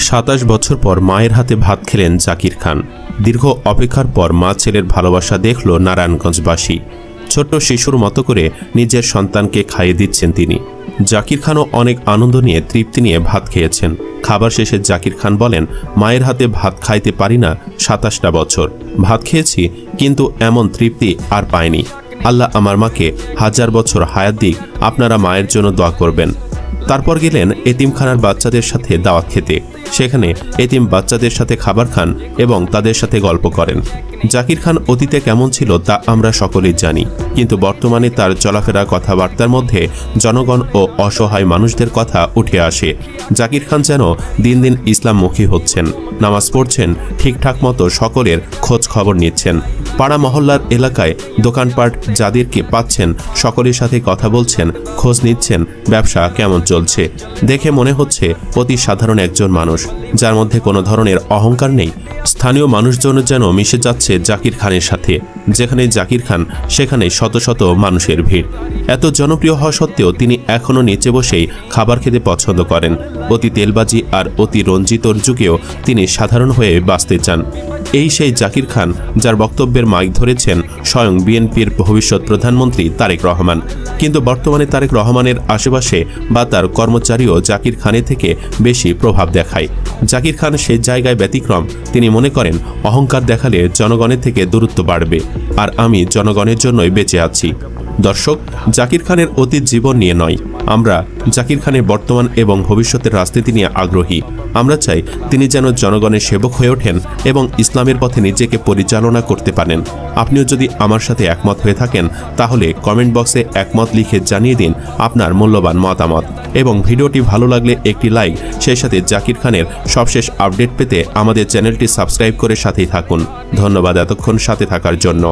27 বছর পর মায়ের হাতে ভাত খেলেন জাকির খান। দীর্ঘ অপেক্ষার পর মা ছেলের ভালোবাসা দেখল নারায়ণগঞ্জবাসী। ছোট্ট শিশুর মতো করে নিজের সন্তানকে খাইয়ে দিচ্ছেন তিনি। জাকির খানও অনেক আনন্দ নিয়ে তৃপ্তি নিয়ে ভাত খেয়েছেন। খাবার শেষে জাকির খান বলেন, মায়ের হাতে ভাত খাইতে পারি না 27টা বছর। ভাত খেয়েছি, কিন্তু এমন তৃপ্তি আর পাইনি। আল্লাহ আমার মাকে 1000 বছর হায়াত দিক, আপনারা মায়ের জন্য দোয়া করবেন। তারপর গেলেন এতিমখানার বাচ্চাদের সাথে দাওয়াত খেতে। সেখানে এতিম বাচ্চাদের সাথে খাবার খান এবং তাদের সাথে গল্প করেন। জাকির খান অতীতে কেমন ছিল তা আমরা সকলেই জানি, কিন্তু বর্তমানে তার চলাফেরা কথাবার্তার মধ্যে জনগণ ও অসহায় মানুষদের কথা উঠে আসে। জাকির খান যেন দিন দিন ইসলামমুখী হচ্ছেন, নামাজ পড়ছেন, ঠিকঠাক মতো সকলের খোঁজ খবর নিচ্ছেন। পাড়া মহল্লার এলাকায় দোকানপাট যাদেরকে পাচ্ছেন সকলের সাথে কথা বলছেন, খোঁজ নিচ্ছেন ব্যবসা কেমন চলছে। দেখে মনে হচ্ছে অতি সাধারণ একজন মানুষ, যার মধ্যে কোনো ধরনের অহংকার নেই। স্থানীয় মানুষজন যেন মিশে যাচ্ছে জাকির খানের সাথে। যেখানে জাকির খান সেখানে শত শত মানুষের ভিড়। এত জনপ্রিয় হওয়া সত্ত্বেও তিনি এখনও নিচে বসেই খাবার খেতে পছন্দ করেন। অতি তেলবাজি আর অতি রঞ্জিতর যুগেও তিনি সাধারণ হয়ে বাঁচতে চান। এই সেই জাকির খান যার বক্তব্যের মাইক ধরেছেন স্বয়ং বিএনপির ভবিষ্যৎ প্রধানমন্ত্রী তারেক রহমান। কিন্তু বর্তমানে তারেক রহমানের আশেপাশে বা তার কর্মচারীও জাকির খানের থেকে বেশি প্রভাব দেখায়। জাকির খান সেই জায়গায় ব্যতিক্রম। তিনি মনে করেন, অহংকার দেখালে জনগণের থেকে দূরত্ব বাড়বে, আর আমি জনগণের জন্যই বেঁচে আছি। দর্শক, জাকির খানের অতীত জীবন নিয়ে নয়, আমরা জাকির খানের বর্তমান এবং ভবিষ্যতের রাজনীতি নিয়ে আগ্রহী। আমরা চাই তিনি যেন জনগণের সেবক হয়ে ওঠেন এবং ইসলামের পথে নিজেকে পরিচালনা করতে পারেন। আপনিও যদি আমার সাথে একমত হয়ে থাকেন, তাহলে কমেন্ট বক্সে একমত লিখে জানিয়ে দিন আপনার মূল্যবান মতামত। এবং ভিডিওটি ভালো লাগলে একটি লাইক, সেই সাথে জাকির খানের সবশেষ আপডেট পেতে আমাদের চ্যানেলটি সাবস্ক্রাইব করে সাথেই থাকুন। ধন্যবাদ এতক্ষণ সাথে থাকার জন্য।